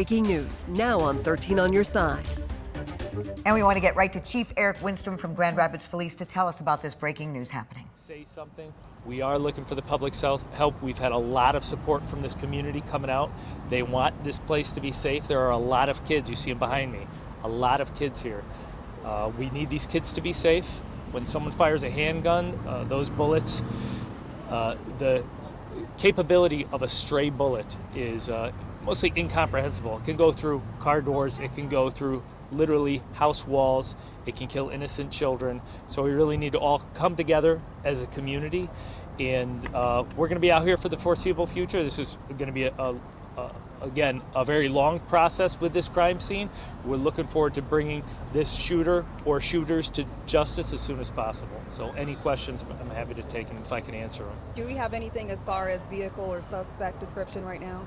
Breaking news now on 13 on your side. And we want to get right to Chief Eric Winstrom from Grand Rapids Police to tell us about this breaking news happening. Say something. We are looking for the public's help. We've had a lot of support from this community coming out. They want this place to be safe. There are a lot of kids. You see them behind me. A lot of kids here. We need these kids to be safe. When someone fires a handgun, those bullets, the capability of a stray bullet is mostly incomprehensible. It can go through car doors. It can go through literally house walls. It can kill innocent children. So we really need to all come together as a community. And we're going to be out here for the foreseeable future. This is going to be, again, a very long process with this crime scene. We're looking forward to bringing this shooter or shooters to justice as soon as possible. So any questions, I'm happy to take them if I can answer them. Do we have anything as far as vehicle or suspect description right now?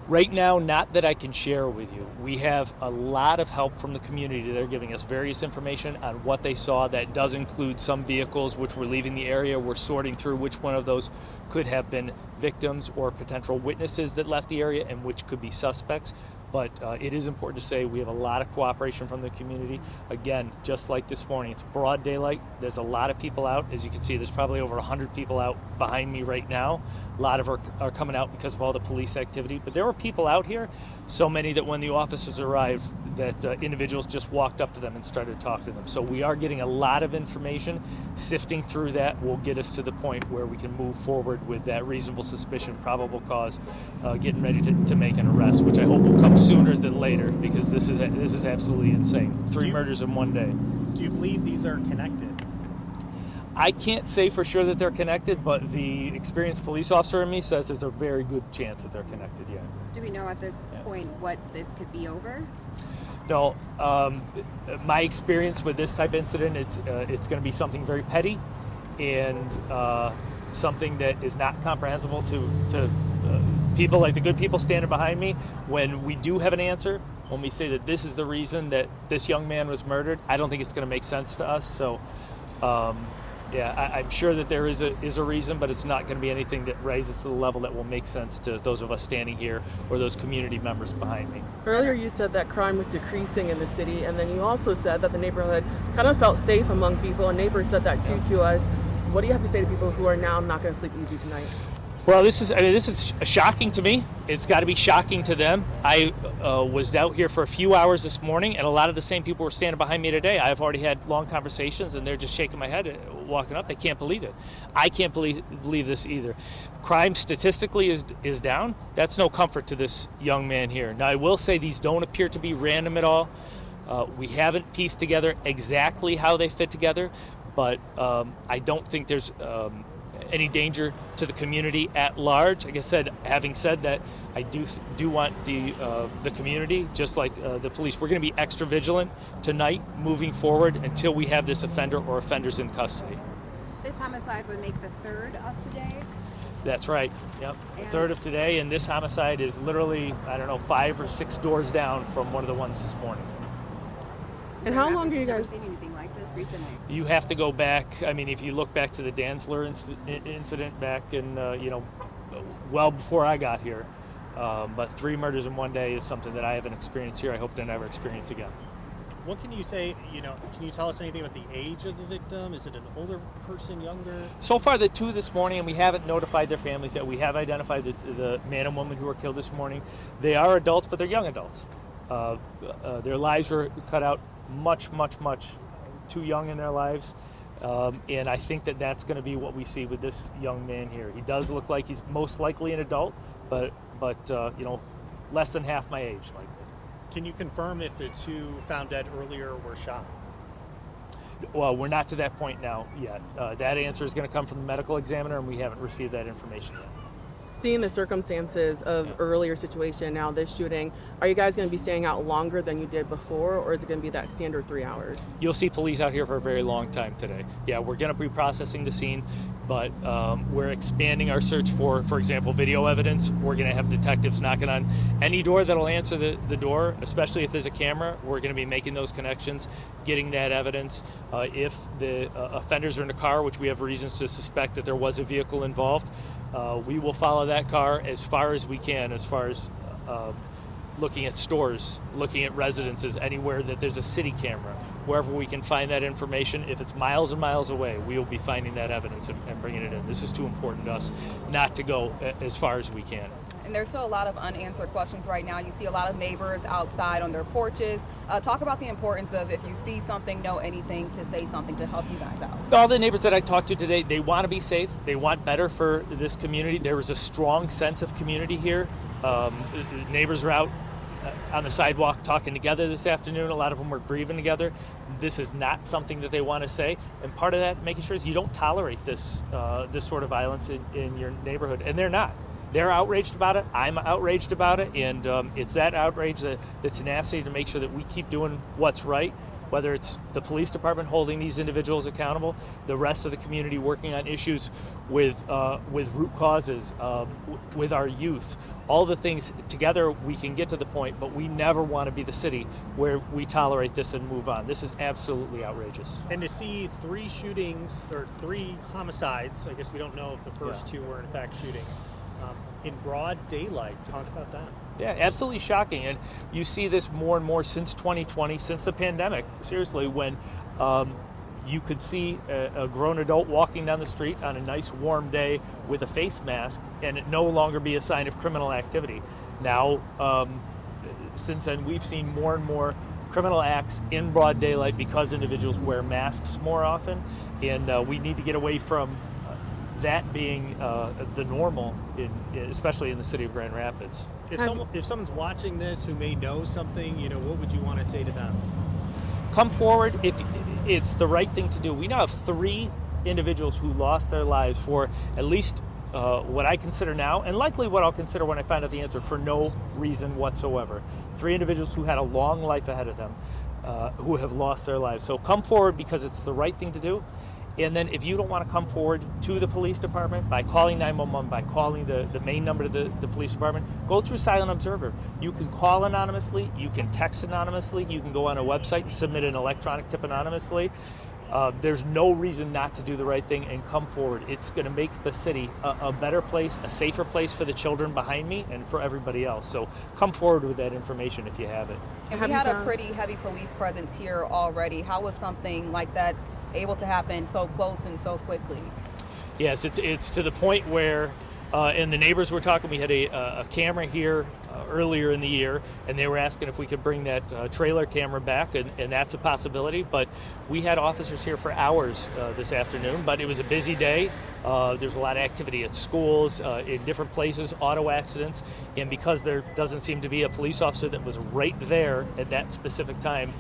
Right now, not that I can share with you. We have a lot of help from the community. They're giving us various information on what they saw. That does include some vehicles which were leaving the area. We're sorting through which one of those could have been victims or potential witnesses that left the area and which could be suspects. But it is important to say we have a lot of cooperation from the community. Again, just like this morning, it's broad daylight. There's a lot of people out. As you can see, there's probably over 100 people out behind me right now. A lot of are coming out because of all the police activity. But there were people out here, so many that when the officers arrived, that individuals just walked up to them and started talking to them. So we are getting a lot of information. Sifting through that will get us to the point where we can move forward with that reasonable suspicion, probable cause, getting ready to make an arrest, which I hope will come sooner than later, because this is absolutely insane. 3 murders in one day. Do you believe these are connected? I can't say for sure that they're connected, but the experienced police officer in me says there's a very good chance that they're connected, yeah. Do we know at this point what this could be over? No, my experience with this type of incident, it's going to be something very petty and something that is not comprehensible to people like the good people standing behind me. When we do have an answer, when we say that this is the reason that this young man was murdered, I don't think it's going to make sense to us. So, I'm sure that there is a reason, but it's not going to be anything that raises to the level that will make sense to those of us standing here or those community members behind me. Earlier you said that crime was decreasing in the city, and then you also said that the neighborhood kind of felt safe among people, and neighbors said that too to us. What do you have to say to people who are now not going to sleep easy tonight? Well, this is shocking to me. It's got to be shocking to them. I was out here for a few hours this morning, and a lot of the same people were standing behind me today. I've already had long conversations, and they're just shaking my head, walking up. They can't believe it. I can't believe this either. Crime statistically is down. That's no comfort to this young man here. Now, I will say these don't appear to be random at all. We haven't pieced together exactly how they fit together, but I don't think there's any danger to the community at large. Like I said, having said that, I do want the community, just like the police, we're going to be extra vigilant tonight, moving forward until we have this offender or offenders in custody. This homicide would make the 3rd of today? That's right. Yep, the 3rd of today, and this homicide is literally, 5 or 6 doors down from one of the ones this morning. And how long are you guys? Never seen anything like this recently? You have to go back. I mean, if you look back to the Dantzler incident back in, well before I got here. But 3 murders in one day is something that I haven't experienced here. I hope to never experience again. What can you say, can you tell us anything about the age of the victim? Is it an older person, younger? So far, the 2 this morning, and we haven't notified their families yet. We have identified the man and woman who were killed this morning. They are adults, but they're young adults. Their lives were cut out much too young in their lives, and I think that that's going to be what we see with this young man here. He does look like he's most likely an adult, but less than half my age likely. Can you confirm if the 2 found dead earlier were shot? Well, we're not to that point now yet. That answer is going to come from the medical examiner, and we haven't received that information yet. Seeing the circumstances of earlier situation, now this shooting, are you guys going to be staying out longer than you did before, or is it going to be that standard 3 hours? You'll see police out here for a very long time today. Yeah, we're going to be processing the scene, but we're expanding our search for example, video evidence. We're going to have detectives knocking on any door that'll answer the door, especially if there's a camera. We're going to be making those connections, getting that evidence. If the offenders are in a car, which we have reasons to suspect that there was a vehicle involved, we will follow that car as far as we can, as far as looking at stores, looking at residences, anywhere that there's a city camera. Wherever we can find that information, if it's miles and miles away, we will be finding that evidence and bringing it in. This is too important to us not to go as far as we can. And there's still a lot of unanswered questions right now. You see a lot of neighbors outside on their porches. Talk about the importance of, if you see something, know anything, to say something to help you guys out. All the neighbors that I talked to today, they want to be safe. They want better for this community. There was a strong sense of community here. Neighbors are out on the sidewalk talking together this afternoon. A lot of them were grieving together. This is not something that they want to say. And part of that, making sure, is you don't tolerate this sort of violence in your neighborhood. And they're not. They're outraged about it. I'm outraged about it. And it's that outrage, the tenacity to make sure that we keep doing what's right, whether it's the police department holding these individuals accountable, the rest of the community working on issues with root causes, with our youth. All the things together, we can get to the point, but we never want to be the city where we tolerate this and move on. This is absolutely outrageous. And to see 3 shootings, or 3 homicides, I guess we don't know if the first 2 were in fact shootings, in broad daylight. Talk about that. Yeah, absolutely shocking. And you see this more and more since 2020, since the pandemic, seriously, when you could see a grown adult walking down the street on a nice warm day with a face mask and it no longer be a sign of criminal activity. Now, since then, we've seen more and more criminal acts in broad daylight because individuals wear masks more often, and we need to get away from that being the normal, especially in the city of Grand Rapids. If someone's watching this who may know something, what would you want to say to them? Come forward if it's the right thing to do. We now have 3 individuals who lost their lives for at least what I consider now, and likely what I'll consider when I find out the answer, for no reason whatsoever. 3 individuals who had a long life ahead of them, who have lost their lives. So come forward because it's the right thing to do. And then if you don't want to come forward to the police department by calling 911, by calling the main number to the police department, go through Silent Observer. You can call anonymously, you can text anonymously, you can go on a website and submit an electronic tip anonymously. There's no reason not to do the right thing and come forward. It's going to make the city a better place, a safer place for the children behind me and for everybody else. So come forward with that information if you have it. And we had a pretty heavy police presence here already. How was something like that able to happen so close and so quickly? Yes, it's to the point where, and the neighbors were talking, we had a camera here earlier in the year, and they were asking if we could bring that trailer camera back, and that's a possibility. But we had officers here for hours this afternoon, but it was a busy day. There's a lot of activity at schools, in different places, auto accidents, and because there doesn't seem to be a police officer that was right there at that specific time,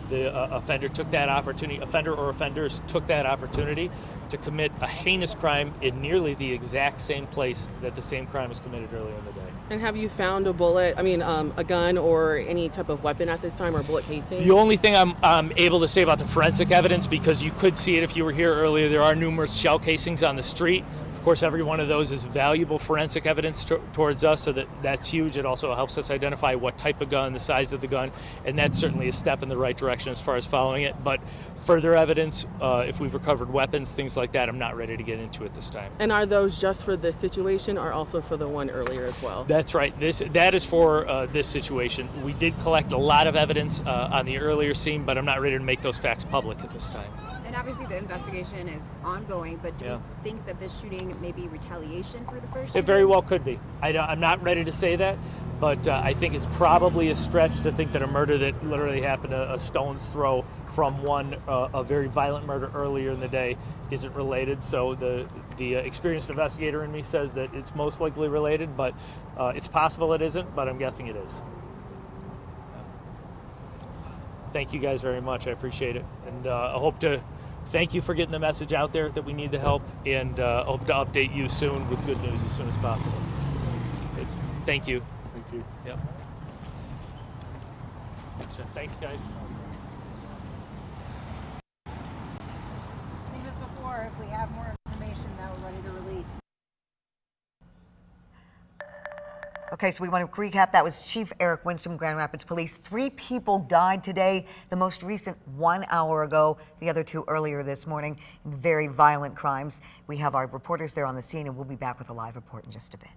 the offender or offenders took that opportunity to commit a heinous crime in nearly the exact same place that the same crime was committed earlier in the day. And have you found a gun or any type of weapon at this time, or bullet casing? The only thing I'm able to say about the forensic evidence, because you could see it if you were here earlier, there are numerous shell casings on the street. Of course, every one of those is valuable forensic evidence towards us, so that's huge. It also helps us identify what type of gun, the size of the gun, and that's certainly a step in the right direction as far as following it. But further evidence, if we've recovered weapons, things like that, I'm not ready to get into at this time. And are those just for this situation, or also for the one earlier as well? That's right. That is for this situation. We did collect a lot of evidence on the earlier scene, but I'm not ready to make those facts public at this time. And obviously the investigation is ongoing, but do you think that this shooting may be retaliation for the first shooting? It very well could be. I'm not ready to say that, but I think it's probably a stretch to think that a murder that literally happened a stone's throw from a very violent murder earlier in the day isn't related. So the experienced investigator in me says that it's most likely related, but it's possible it isn't, but I'm guessing it is. Thank you guys very much. I appreciate it. And I hope to thank you for getting the message out there that we need the help, and hope to update you soon with good news as soon as possible. Thank you. Thank you. Yep. Thanks, guys. Same as before, if we have more information that we're ready to release. Okay, so we want to recap. That was Chief Eric Winstrom, Grand Rapids Police. 3 people died today, the most recent 1 hour ago, the other 2 earlier this morning, in very violent crimes. We have our reporters there on the scene, and we'll be back with a live report in just a bit.